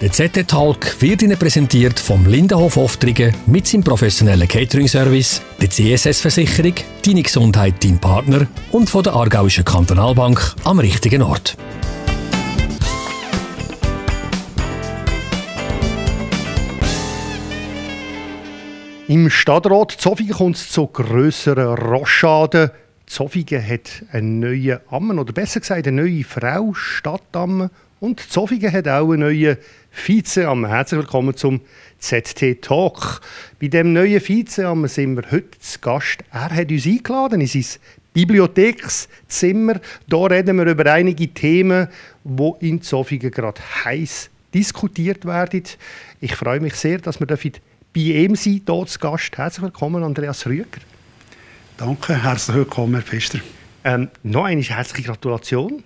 Der ZT-Talk wird Ihnen präsentiert vom Lindenhof Oftringen mit seinem professionellen Catering-Service, der CSS-Versicherung, Deine Gesundheit, dein Partner und von der Aargauischen Kantonalbank am richtigen Ort. Im Stadtrat Zofingen kommt es zu grösseren Rochaden. Zofingen hat einen neuen Ammen, oder besser gesagt eine neue Frau, Stadtamme. Und Zofingen hat auch einen neuen Vizeammen. Herzlich willkommen zum ZT-Talk. Bei dem neuen Vizeammen sind wir heute zu Gast. Er hat uns eingeladen in sein Bibliothekszimmer. Hier reden wir über einige Themen, die in Zofingen gerade heiß diskutiert werden. Ich freue mich sehr, dass wir bei ihm sind, hier zu Gast. Herzlich willkommen, Andreas Rüeger. Danke, herzlich willkommen, Herr Pfister. Noch eine herzliche Gratulation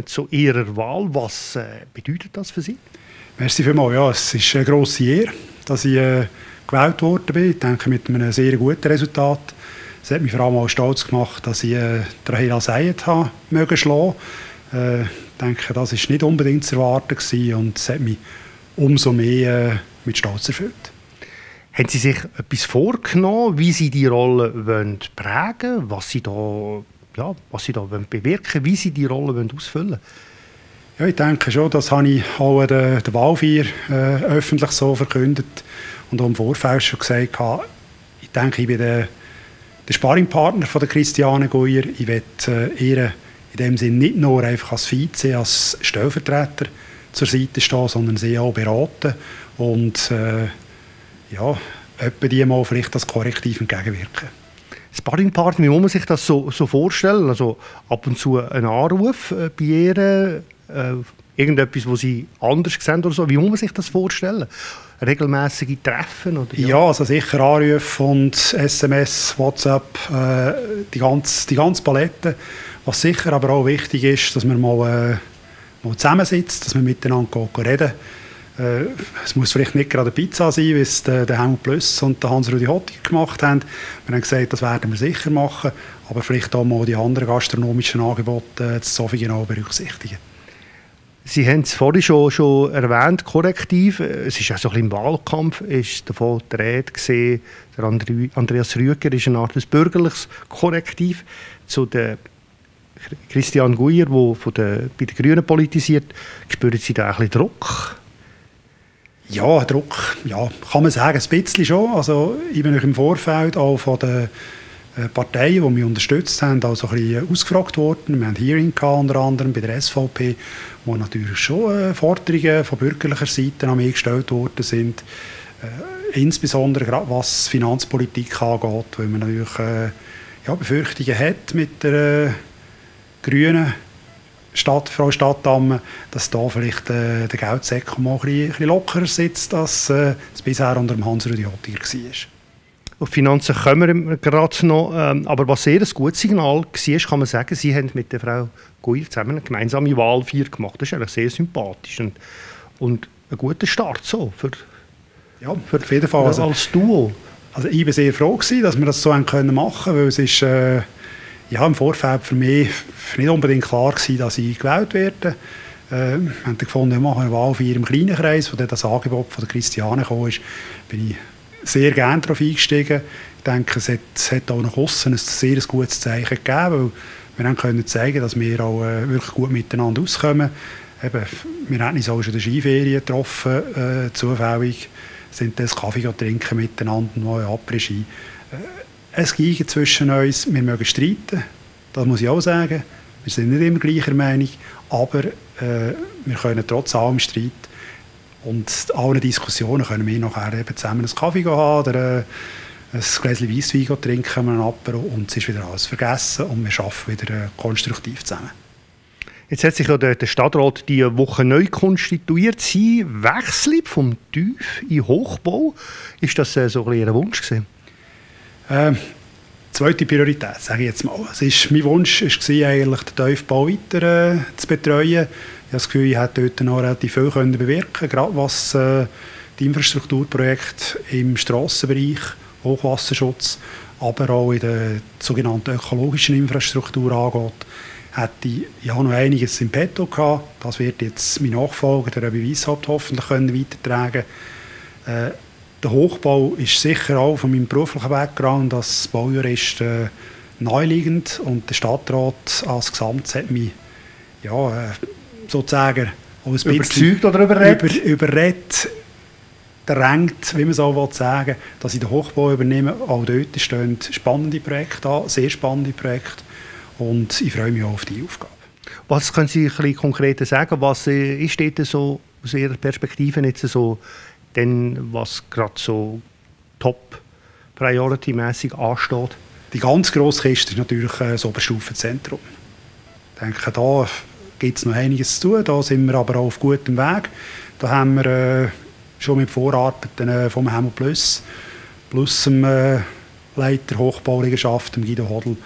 zu Ihrer Wahl. Was bedeutet das für Sie? Merci vielmals. Ja, es ist eine grosse Ehre, dass ich gewählt worden bin. Ich denke, mit einem sehr guten Resultat. Es hat mich vor allem auch stolz gemacht, dass ich Rahela Seyed schlagen mögen. Ich denke, das war nicht unbedingt zu erwarten und es hat mich umso mehr mit Stolz erfüllt. Haben Sie sich etwas vorgenommen, wie Sie die Rolle prägen wollen, was Sie da bewirken wollen, wie Sie die Rolle ausfüllen wollen? Ja, ich denke schon, das habe ich auch der Wahlfeier öffentlich so verkündet und auch im Vorfeld schon gesagt. Ich denke, ich bin der Sparringpartner von der Christiane Guyer. Ich möchte ihr in dem Sinne nicht nur einfach als Vize, als Stellvertreter zur Seite stehen, sondern sie auch beraten und etwa die mal vielleicht als Korrektiv entgegenwirken. Sparringpartner, wie muss man sich das so vorstellen? Also ab und zu ein Anruf bei ihr, irgendetwas, was Sie anders sehen oder so. Wie muss man sich das vorstellen? Regelmäßige Treffen? Oder, ja, also sicher Anrufe und SMS, WhatsApp, die ganze Palette. Was sicher aber auch wichtig ist, dass man mal zusammensitzt, dass man miteinander reden. Es muss vielleicht nicht gerade eine Pizza sein, wie es der Helmut Plöss und der Hans-Rudi Hottiger gemacht haben. Wir haben gesagt, das werden wir sicher machen, aber vielleicht auch mal die anderen gastronomischen Angebote zu Zofingen auch berücksichtigen. Sie haben es vorhin schon erwähnt, Korrektiv. Es ist auch so ein bisschen im Wahlkampf, ist davon die Rede gesehen. Der Andreas Rüeger ist eine Art bürgerliches Korrektiv zu der Christiane Guyer, der bei den Grünen politisiert. Spüren Sie da ein bisschen Druck? Ja, Druck, ja, kann man sagen, ein bisschen schon. Also, ich bin im Vorfeld auch von den Parteien, die mich unterstützt haben, also ein bisschen ausgefragt worden. Wir hatten ein Hearing gehabt, unter anderem bei der SVP, wo natürlich schon Forderungen von bürgerlicher Seite an mich gestellt worden sind. Insbesondere gerade was Finanzpolitik angeht, weil man natürlich Befürchtungen hat mit der grünen Frau Stadtamme, dass da vielleicht der Geldsäckel mal ein bisschen lockerer sitzt, als es bisher unter dem Hans-Rudi Hottiger war. Auf Finanzen kommen wir gerade noch, aber was sehr ein gutes Signal war, kann man sagen, Sie haben mit der Frau Guyer zusammen eine gemeinsame Wahlfeier gemacht. Das ist eigentlich sehr sympathisch und ein guter Start so für auf jeden Fall. Als Duo. Also ich war sehr froh, dass wir das so machen können, weil es ist im Vorfeld für mich nicht unbedingt klar war, dass ich gewählt werde. Wir haben gefunden, wir machen eine Wahlfeier im kleinen Kreis, wo dann das Angebot von der Christiane kam, bin ich sehr gerne darauf eingestiegen. Ich denke, es hat auch nach außen ein sehr gutes Zeichen gegeben, weil wir können zeigen, dass wir auch wirklich gut miteinander auskommen. Wir haben uns auch schon in der Skiferien getroffen, zufällig sind das Kaffee trinken miteinander, noch ein Après-Ski. Es gibt zwischen uns, wir mögen streiten, das muss ich auch sagen. Wir sind nicht immer gleicher Meinung, aber wir können trotz allem Streit und allen Diskussionen können wir nachher eben zusammen einen Kaffee haben oder ein Gläschen Weisswein trinken, einen Apero, und es ist wieder alles vergessen und wir arbeiten wieder konstruktiv zusammen. Jetzt hat sich ja der Stadtrat diese Woche neu konstituiert. Sie wechseln vom Tief in Hochbau. Ist das so ein bisschen Ihr Wunsch gewesen? Zweite Priorität, sage ich jetzt mal. Mein Wunsch war eigentlich, den Tiefbau weiter zu betreuen. Ich habe das Gefühl, ich hätte dort noch relativ viel bewirken können, gerade was die Infrastrukturprojekte im Strassenbereich, Hochwasserschutz, aber auch in der sogenannten ökologischen Infrastruktur angeht. hätte ich ja noch einiges im Petto gehabt. Das wird jetzt mein Nachfolger, der Röbi Weishaupt, hoffentlich weitertragen können. Der Hochbau ist sicher auch von meinem beruflichen Background als Baujurist naheliegend, und der Stadtrat als Gesamt hat mich sozusagen auch ein bisschen überzeugt oder überredet, drängt, wie man so sagen will, dass ich den Hochbau übernehme. Auch dort stehen spannende Projekte an, sehr spannende Projekte, und ich freue mich auch auf die Aufgabe. Was können Sie ein bisschen konkreter sagen? Was ist dort so aus Ihrer Perspektive jetzt so, denn was gerade so top-priority-mässig ansteht? Die ganz grosse Kiste ist natürlich das Oberstufenzentrum. Ich denke, da gibt es noch einiges zu tun. Da sind wir aber auch auf gutem Weg. Da haben wir schon mit Vorarbeiten vom Hemel plus dem Leiter Hochbauliegenschaften, Guido Hodl,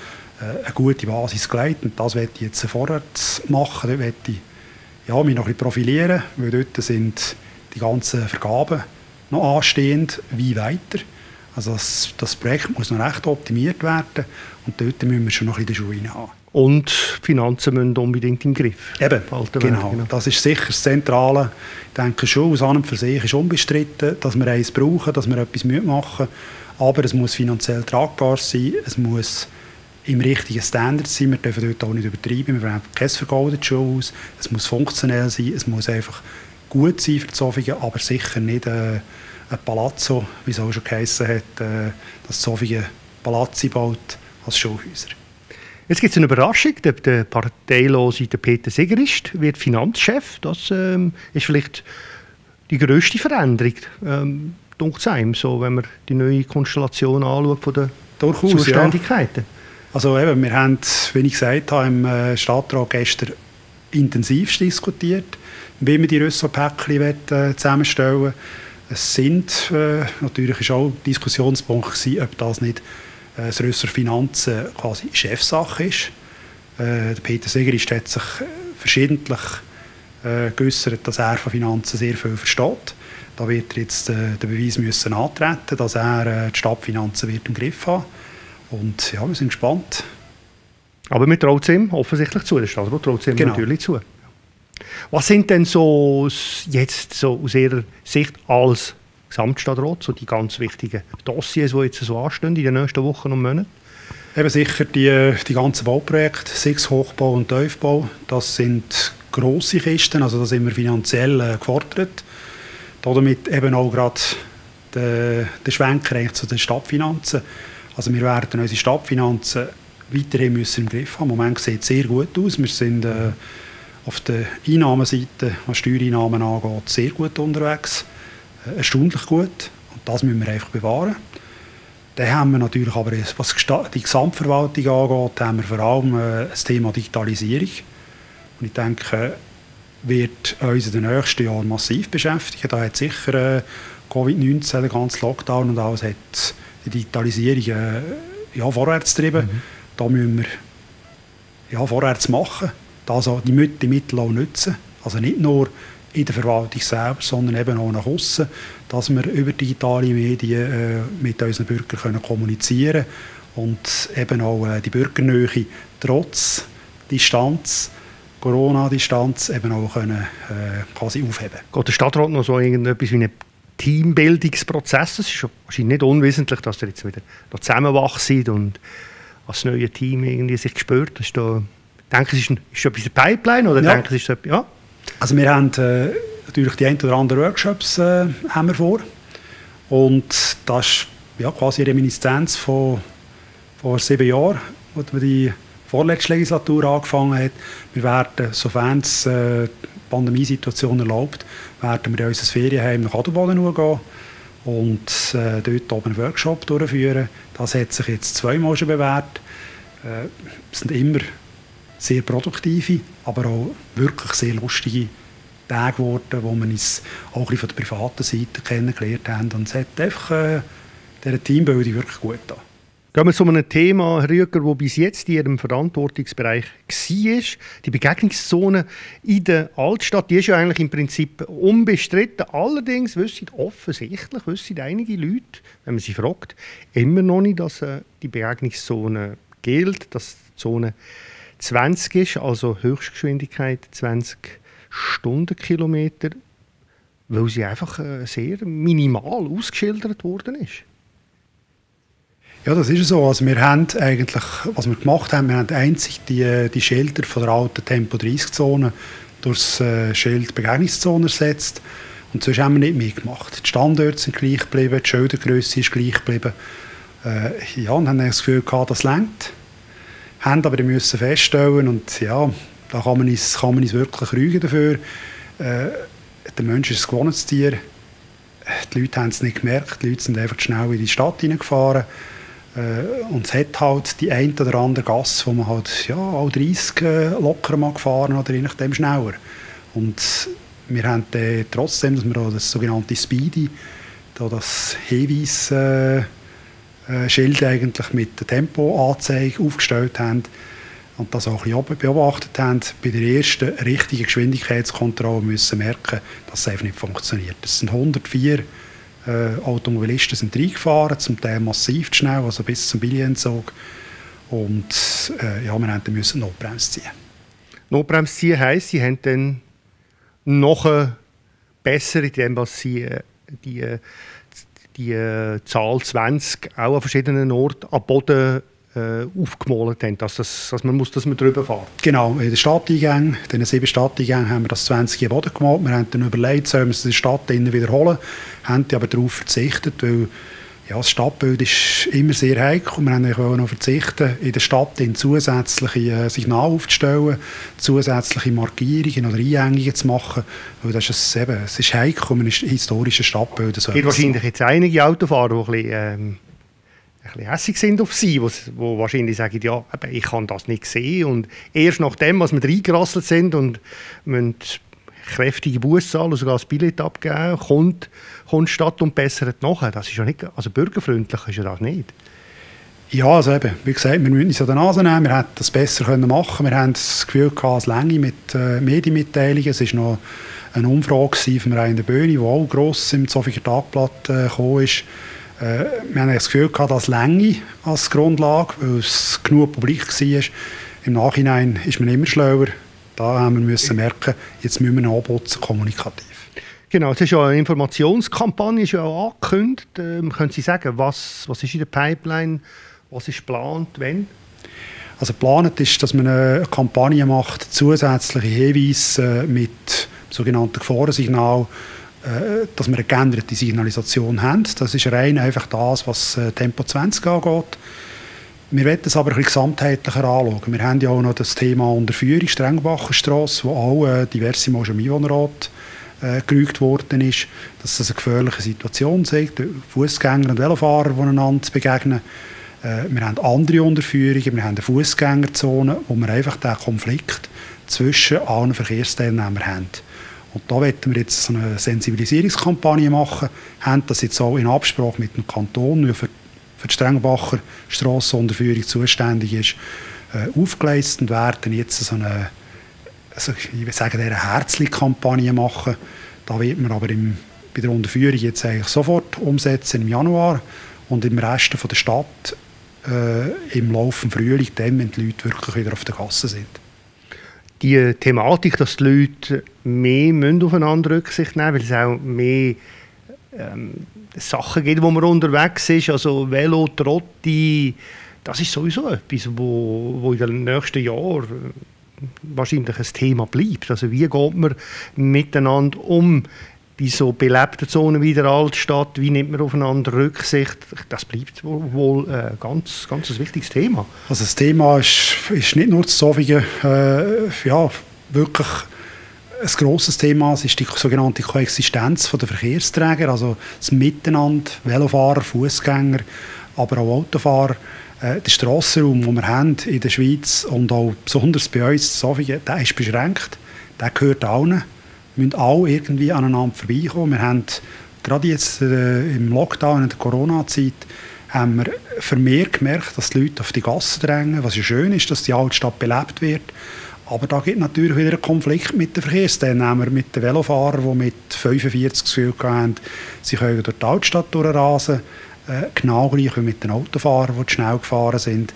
eine gute Basis gelegt. Und das werde ich jetzt vorwärts machen. Dort werde ich mich noch ein bisschen profilieren, weil dort sind die ganzen Vergaben noch anstehend. Wie weiter? Also das Projekt muss noch recht optimiert werden, und dort müssen wir schon noch ein bisschen den Schuh haben. Und die Finanzen müssen unbedingt im Griff behalten werden. Genau. Das ist sicher das Zentrale. Ich denke schon, aus an und für sich ist unbestritten, dass wir eins brauchen, dass wir etwas machen müssen. Aber es muss finanziell tragbar sein, es muss im richtigen Standard sein. Wir dürfen dort auch nicht übertreiben, wir brauchen kein vergoldetes Schulhaus. Es muss funktionell sein, es muss einfach gut sein für die Zofingen, aber sicher nicht ein Palazzo, wie es auch schon geheissen hat, dass Zofingen Palazzi baut als Schulhäuser. Jetzt gibt es eine Überraschung. Der parteilose Peter Segerist wird Finanzchef. Das ist vielleicht die grösste Veränderung, denkt es einem, so, wenn man die neue Konstellation anschaut von den Zuständigkeiten. Ja. Also eben, wir haben, wie ich gesagt habe, im Stadtrat gestern intensiv diskutiert, wie wir die Ressortpäckchen zusammenstellen wollen. Es sind, natürlich ist auch Diskussionspunkt gewesen, ob das nicht das Ressort Finanzen quasi Chefsache ist. Der Peter Segerist hat sich verschiedentlich geäussert, dass er von Finanzen sehr viel versteht. Da wird er jetzt den Beweis müssen antreten, dass er die Stadtfinanzen wird im Griff haben. Und ja, wir sind gespannt. Aber wir trauen es ihm offensichtlich zu. Der Stadtrat traut es ihm natürlich zu. Was sind denn so jetzt so aus Ihrer Sicht als Gesamtstadtrat so die ganz wichtigen Dossiers, die jetzt so anstehen in den nächsten Wochen und Monaten? Eben sicher die ganzen Bauprojekte, 6 Hochbau und Tiefbau, das sind grosse Kisten, also da sind wir finanziell gefordert. Damit eben auch gerade der Schwenker zu den Stadtfinanzen. Also wir werden unsere Stadtfinanzen weiterhin müssen im Griff haben. Im Moment sieht es sehr gut aus. Wir sind auf der Einnahmenseite, was Steuereinnahmen angeht, sehr gut unterwegs. Erstaunlich gut. Und das müssen wir einfach bewahren. Dann haben wir natürlich aber, was die Gesamtverwaltung angeht, haben wir vor allem das Thema Digitalisierung. Und ich denke, wird uns in den nächsten Jahren massiv beschäftigen. Da hat sicher Covid-19, der ganze Lockdown und alles, hat die Digitalisierung vorwärts getrieben. Da müssen wir vorwärts machen, also die Mittel auch nutzen. Also nicht nur in der Verwaltung selbst, sondern eben auch nach außen, dass wir über digitale Medien mit unseren Bürgern kommunizieren können und eben auch die Bürgernähe trotz Distanz, Corona-Distanz eben auch können, quasi aufheben. Geht der Stadtrat noch so irgendetwas wie einen Teambildungsprozess? Es ist wahrscheinlich nicht unwesentlich, dass ihr jetzt wieder zusammenwachsen seid und als neue Team irgendwie sich gespürt. Denken Sie, ist etwas in der Pipeline? Oder denken Sie, ist etwas, ja? Also wir haben natürlich die ein oder anderen Workshops haben wir vor. Und das ist quasi eine Reminiszenz von vor 7 Jahren, als wir die vorletzte Legislatur angefangen hat. Wir werden, sofern es die Pandemiesituation erlaubt, werden wir in unser Ferienheim nach Adelboden gehen und dort oben einen Workshop durchführen. Das hat sich jetzt 2-mal schon bewährt. Es sind immer sehr produktive, aber auch wirklich sehr lustige Tage geworden, wo wir uns auch ein bisschen von der privaten Seite kennengelernt haben. Und es hat einfach dieser Teambildung wirklich gut getan. Gehen wir zu einem Thema, Herr Rüeger, das bis jetzt in Ihrem Verantwortungsbereich war. Die Begegnungszone in der Altstadt, die ist ja eigentlich im Prinzip unbestritten. Allerdings wissen einige Leute, wenn man sie fragt, immer noch nicht, dass die Begegnungszone gilt, dass die Zone 20 ist, also Höchstgeschwindigkeit 20 Stundenkilometer, weil sie einfach sehr minimal ausgeschildert worden ist. Ja, das ist so. Also wir haben eigentlich, was wir gemacht haben, wir haben einzig die Schilder von der alten Tempo-30-Zone durch das Schild Begegnungszone ersetzt. Und sonst haben wir nicht mehr gemacht. Die Standorte sind gleich geblieben, die Schildergrösse ist gleich geblieben. Ja, und haben das Gefühl gehabt, das reicht. Haben aber müssen feststellen, und ja, da kann man uns wirklich rügen dafür. Der Mensch ist ein gewohntes Tier. Die Leute haben es nicht gemerkt, die Leute sind einfach schnell in die Stadt hineingefahren. Und es hat halt die eine oder andere Gasse, wo man halt ja, auch 30 locker mal gefahren oder je nachdem schneller. Und wir haben trotzdem, dass wir auch das sogenannte Speedy, das Hinweisschild eigentlich mit der Tempoanzeige aufgestellt haben und das auch ein bisschen beobachtet haben, bei der ersten richtigen Geschwindigkeitskontrolle müssen merken, dass es einfach nicht funktioniert. Es sind 104 Automobilisten sind reingefahren, zum Teil massiv zu schnell, also bis zum Billentzug. Und ja, wir mussten Notbremse ziehen. Notbremse ziehen heisst, sie haben dann noch besser, indem sie die Zahl 20 auch an verschiedenen Orten am Boden aufgemalt haben, dass man drüber fahren muss. Genau, in den Stadteingängen, in den 7 Stadteingängen haben wir das 20 am Boden gemalt. Wir haben dann überlegt, sollen wir es in der Stadt wiederholen, haben aber darauf verzichtet, weil ja, das Stadtbild ist immer sehr heikel. Wir wollten noch verzichten, in der Stadt zusätzliche Signale aufzustellen, zusätzliche Markierungen oder Einengungen zu machen, weil das ist es ist heikel, man ist historische Stadtbild. Es gibt wahrscheinlich jetzt einige Autofahrer, die ein bisschen hässig sind auf sie, die wahrscheinlich sagen, ja, ich kann das nicht sehen. Und erst nachdem, als wir reingerasselt sind und müssen kräftige Busse zahlen, sogar das Billett abgeben, kommt die Stadt und bessert nachher. Das ist ja nicht, also bürgerfreundlich ist ja das nicht. Ja, also eben, wie gesagt, wir müssen uns an der Nase nehmen, wir hätten das besser machen können. Wir haben das Gefühl gehabt, es Länge mit Medienmitteilungen. Es war noch eine Umfrage von Rainer Böhni, die auch gross im Zofiger Tagblatt gekommen ist. Wir haben das Gefühl gehabt, dass Länge als Grundlage, weil es genug publik war. Im Nachhinein ist man immer schlauer. Da haben wir müssen merken, jetzt müssen wir noch anputzen, kommunikativ. Genau, es ist ja eine Informationskampagne, ist ja auch angekündigt. Können Sie sagen, was ist in der Pipeline, was ist geplant, wann? Also geplant ist, dass man eine Kampagne macht, zusätzliche Hinweise mit sogenannten Gefahrensignal, dass wir eine geänderte Signalisation haben. Das ist rein einfach das, was Tempo 20 angeht. Wir wollen es aber ein bisschen gesamtheitlicher anschauen. Wir haben ja auch noch das Thema Unterführung, Strengbacherstrasse, wo auch diverse Mal schon im Einwohnerrat gerügt worden ist, dass das eine gefährliche Situation ist, Fußgänger und Velofahrer, die einander begegnen. Wir haben andere Unterführungen, wir haben eine Fußgängerzone, wo wir einfach den Konflikt zwischen allen Verkehrsteilnehmern haben. Und da wollen wir jetzt so eine Sensibilisierungskampagne machen, haben das jetzt auch in Absprache mit dem Kanton, der für die Strengbacher Strassenunterführung zuständig ist, aufgeleistet und werden jetzt so eine, also ich will sagen, eine Herzli-Kampagne machen. Da wird man aber bei der Unterführung jetzt eigentlich sofort umsetzen im Januar und im Rest der Stadt im Laufe des Frühlings, dann, wenn die Leute wirklich wieder auf der Gasse sind. Die Thematik, dass die Leute mehr aufeinander Rücksicht nehmen müssen, weil es auch mehr Sachen gibt, wo man unterwegs ist, also Velo, Trotti, das ist sowieso etwas, wo in den nächsten Jahren wahrscheinlich ein Thema bleibt. Also wie geht man miteinander um bei so belebten Zonen wie der Altstadt, wie nimmt man aufeinander Rücksicht? Das bleibt wohl ein ganz ein wichtiges Thema. Also das Thema ist nicht nur das Zofigen, ja, wirklich ein grosses Thema. Es ist die sogenannte Koexistenz der Verkehrsträger, also das Miteinander, Velofahrer, Fußgänger, aber auch Autofahrer. Der Strassenraum, den wir haben in der Schweiz und auch besonders bei uns in Zofigen, der ist beschränkt. Der gehört allen. Wir müssen alle irgendwie aneinander vorbeikommen. Wir haben gerade jetzt im Lockdown, in der Corona-Zeit, haben wir vermehrt gemerkt, dass die Leute auf die Gassen drängen, was ja schön ist, dass die Altstadt belebt wird. Aber da gibt es natürlich wieder einen Konflikt mit den Verkehrsteilnehmern, mit den Velofahrern, die mit 45 das Gefühl haben, sie können durch die Altstadt durchrasen. Genau gleich wie mit den Autofahrern, die schnell gefahren sind.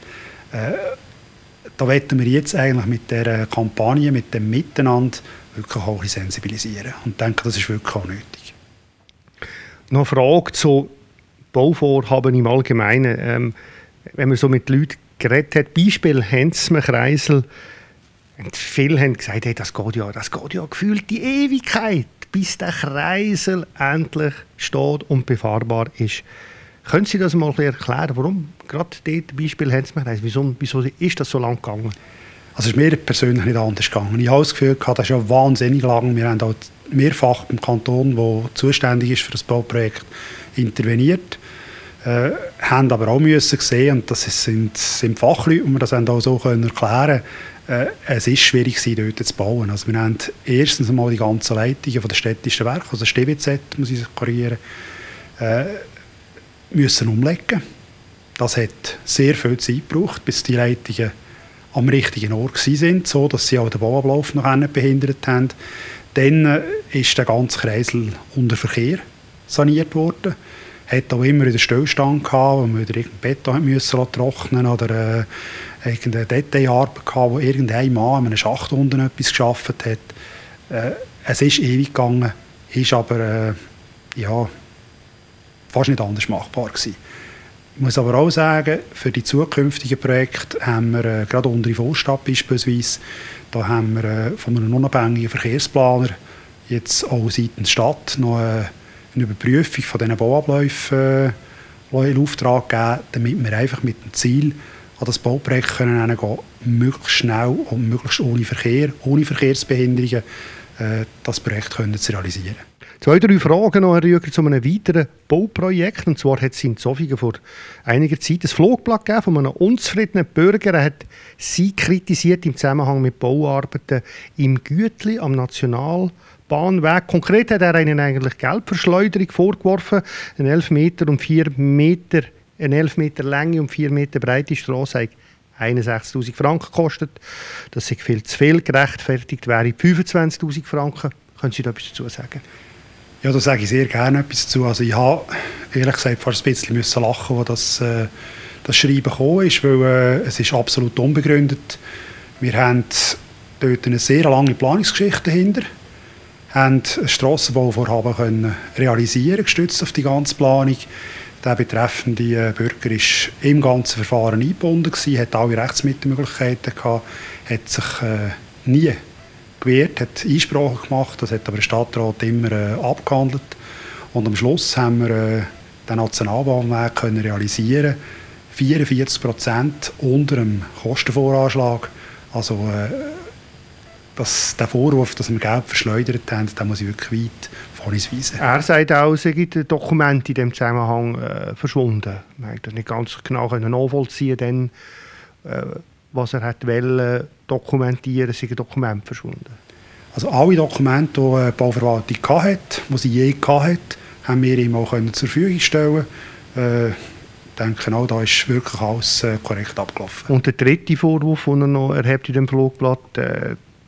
da wollen wir jetzt eigentlich mit dieser Kampagne, mit dem Miteinander wirklich auch sensibilisieren. Und ich denke, das ist wirklich auch nötig. Noch eine Frage zu Bauvorhaben im Allgemeinen. Wenn man so mit Leuten geredet hat, Beispiel Henzmer-Kreisel, viele haben gesagt, hey, das geht ja gefühlt die Ewigkeit, bis der Kreisel endlich steht und befahrbar ist. Können Sie das mal erklären, warum gerade dort Beispiel Henzmer-Kreisel, wieso ist das so lang gegangen? Also es ist mir persönlich nicht anders gegangen. Ich habe das Gefühl, das ist ja wahnsinnig lang. Wir haben auch mehrfach beim Kanton, der zuständig ist für das Bauprojekt, interveniert. Haben aber auch müssen sehen, und das sind Fachleute, die wir das auch so erklären können, es ist schwierig gewesen, dort zu bauen. Also wir haben erstens einmal die ganzen Leitungen von der städtischen Werke, also StBZ, muss ich korrigieren, müssen umlegen. Das hat sehr viel Zeit gebraucht, bis die Leitungen am richtigen Ort waren, so dass sie auch den Bauablauf noch nicht behindert haben. Dann ist der ganze Kreisel unter Verkehr saniert worden. Hat auch immer wieder Stillstand gehabt, wo man wieder irgendeinen Beton müssen trocknen oder irgendeine Detailarbeit gehabt, wo irgendein Mann in einem Schacht unten etwas geschafft hat. Es ist ewig gegangen, ist aber fast nicht anders machbar gewesen. Ich muss aber auch sagen, für die zukünftigen Projekte haben wir, gerade unter der Vorstadt beispielsweise, da haben wir von einem unabhängigen Verkehrsplaner jetzt auch seitens Stadt noch eine Überprüfung von diesen Bauabläufen in Auftrag gegeben, damit wir einfach mit dem Ziel an das Bauprojekt können gehen, möglichst schnell und möglichst ohne Verkehr, ohne Verkehrsbehinderungen das Projekt können zu realisieren. 2, 3 Fragen noch, Herr Rüeger, zu einem weiteren Bauprojekt. Und zwar hat es in Zofingen vor einiger Zeit ein Flugblatt gegeben von einem unzufriedenen Bürger. Er hat Sie kritisiert im Zusammenhang mit Bauarbeiten im Gütli am Nationalbahnweg. Konkret hat er Ihnen eigentlich Geldverschleuderung vorgeworfen. Eine 11 Meter Länge und 4 Meter breite Strasse hat 61'000 Franken gekostet. Das ist viel zu viel, gerechtfertigt wäre 25'000 Franken. Können Sie da etwas dazu sagen? Ja, da sage ich sehr gerne etwas dazu. Also ich habe ehrlich gesagt fast ein bisschen lachen, als das Schreiben gekommen ist, weil es ist absolut unbegründet. Wir haben dort eine sehr lange Planungsgeschichte dahinter, haben ein Strassenbauvorhaben können realisieren, gestützt auf die ganze Planung. Der betreffende Bürger war im ganzen Verfahren eingebunden gewesen, hat alle Rechtsmittelmöglichkeiten gehabt, hat sich nie gewehrt, hat Einsprache gemacht, das hat aber der Stadtrat immer abgehandelt. Und am Schluss haben wir den Nationalbahnweg können realisieren, 44% unter dem Kostenvoranschlag. Also der Vorwurf, dass wir Geld verschleudert haben, den muss ich wirklich weit von uns weisen. Er sagt auch, es sind Dokumente in diesem Zusammenhang verschwunden. Man hat das nicht ganz genau nachvollziehen können, was er wollte dokumentieren, sind Dokumente verschwunden. Also alle Dokumente, die die Bauverwaltung hatte, die sie je hatte, haben wir ihm auch zur Verfügung stellen. Ich denke auch, da ist wirklich alles korrekt abgelaufen. Und der dritte Vorwurf, den er noch erhebt in dem Flugblatt,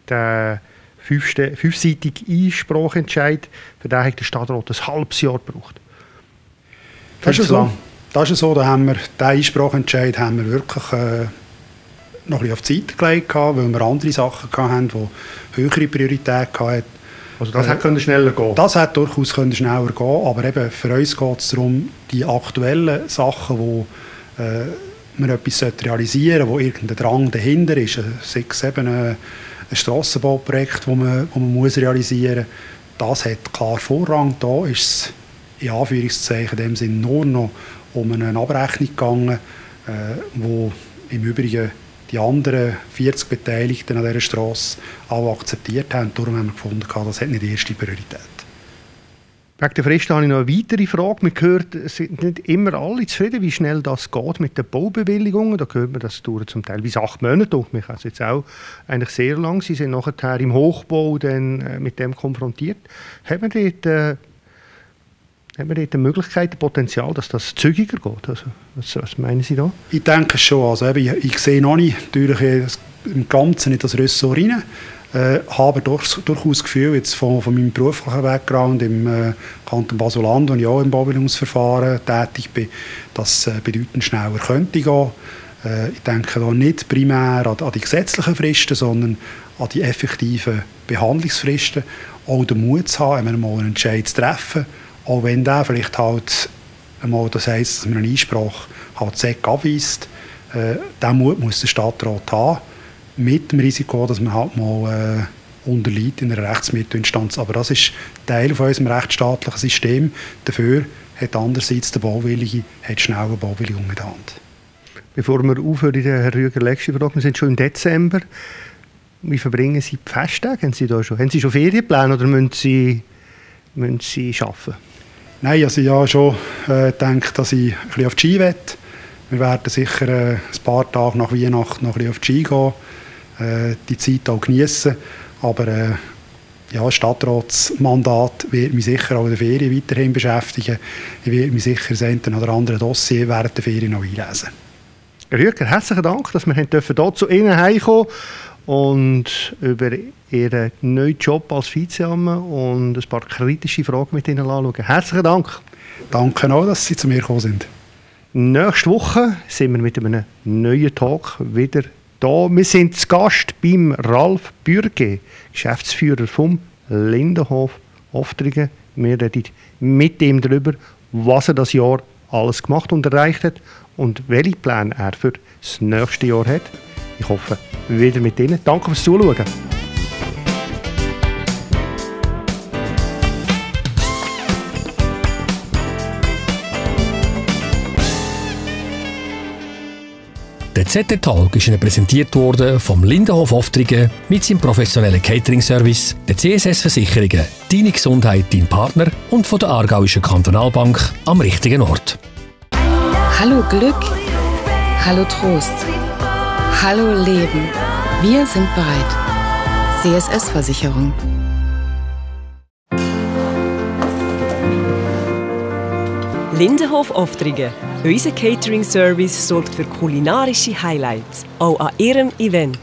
der 5-seitige Einsprachentscheid, für den hat der Stadtrat ein halbes Jahr gebraucht. Das ist so. Das ist so, da haben wir, den Einsprachentscheid haben wir wirklich noch ein bisschen auf die Seite gelegt, weil wir andere Sachen hatten, die höhere Priorität hatten. Also das hätte schneller gehen. Das hätte durchaus schneller gehen, aber eben für uns geht es darum, die aktuellen Sachen, wo man etwas realisieren sollte, wo irgendein Drang dahinter ist, sei es eben ein Strassenbauprojekt, das man muss realisieren muss, das hat klar Vorrang. Da ist es in Anführungszeichen in dem Sinne nur noch um eine Abrechnung gegangen, wo im Übrigen die anderen 40 Beteiligten an dieser Strasse alle akzeptiert haben. Darum haben wir gefunden, das hat nicht die erste Priorität. Wegen der Frist habe ich noch eine weitere Frage. Man hört, es sind nicht immer alle zufrieden, wie schnell das geht mit den Baubewilligungen. Da hört man, das dauert zum Teil bis 8 Monate. Und mich also jetzt auch eigentlich sehr lang. Sie sind nachher im Hochbau dann mit dem konfrontiert. Haben wir dort eine Möglichkeit, ein Potenzial, dass das zügiger geht? Also, was meinen Sie da? Ich denke schon. Also, ich sehe noch nicht natürlich im Ganzen in das Ressort rein. Habe durchaus das Gefühl, jetzt von meinem beruflichen Background im Kanton Basel-Land, wo ich auch im Baubewilligungsverfahren tätig bin, dass es bedeutend schneller könnte gehen. Ich denke da nicht primär an die gesetzlichen Fristen, sondern an die effektiven Behandlungsfristen. Auch den Mut zu haben, wenn wir mal einen Entscheid zu treffen, auch wenn der vielleicht halt einmal das heisst, dass man eine Einsprache halt SEC abweist. Diesen Mut muss der Stadtrat haben, mit dem Risiko, dass man halt mal unterliegt in einer Rechtsmittelinstanz. Aber das ist Teil von unserem rechtsstaatlichen System. Dafür hat andererseits der Bauwillige schnell eine Baubewilligung in der Hand. Bevor wir aufhören, Herr Rüeger, letzte Frage. Wir sind schon im Dezember. Wie verbringen Sie die Festtage? Haben Sie schon Ferienpläne oder müssen Sie arbeiten? Nein, also ich habe schon gedacht, dass ich ein bisschen auf die Ski will. Wir werden sicher ein paar Tage nach Weihnachten noch ein bisschen auf die Ski gehen, die Zeit auch geniessen. Aber das Stadtratsmandat wird mich sicher auch in den Ferien weiterhin beschäftigen. Ich werde mich sicher das eine oder andere Dossier während der Ferien noch einlesen. Herr Rüeger, herzlichen Dank, dass wir hier zu Ihnen heimkommen und über Ihren neuen Job als Vizeamt und ein paar kritische Fragen mit Ihnen anschauen. Herzlichen Dank. Danke auch, dass Sie zu mir gekommen sind. Nächste Woche sind wir mit einem neuen Talk wieder da. Wir sind zu Gast beim Ralf Bürge, Geschäftsführer vom Lindenhof Oftringen. Wir reden mit ihm darüber, was er das Jahr alles gemacht und erreicht hat und welche Pläne er für das nächste Jahr hat. Ich hoffe, wieder mit Ihnen. Danke fürs Zuschauen. Der ZT-Talk ist Ihnen präsentiert worden vom Lindenhof Oftringen mit seinem professionellen Catering-Service, der CSS-Versicherungen, Deine Gesundheit, dein Partner und von der Aargauischen Kantonalbank am richtigen Ort. Hallo Glück, hallo Trost, hallo Leben. Wir sind bereit. CSS-Versicherung. Lindenhof Oftringen. Unser Catering-Service sorgt für kulinarische Highlights, auch an Ihrem Event.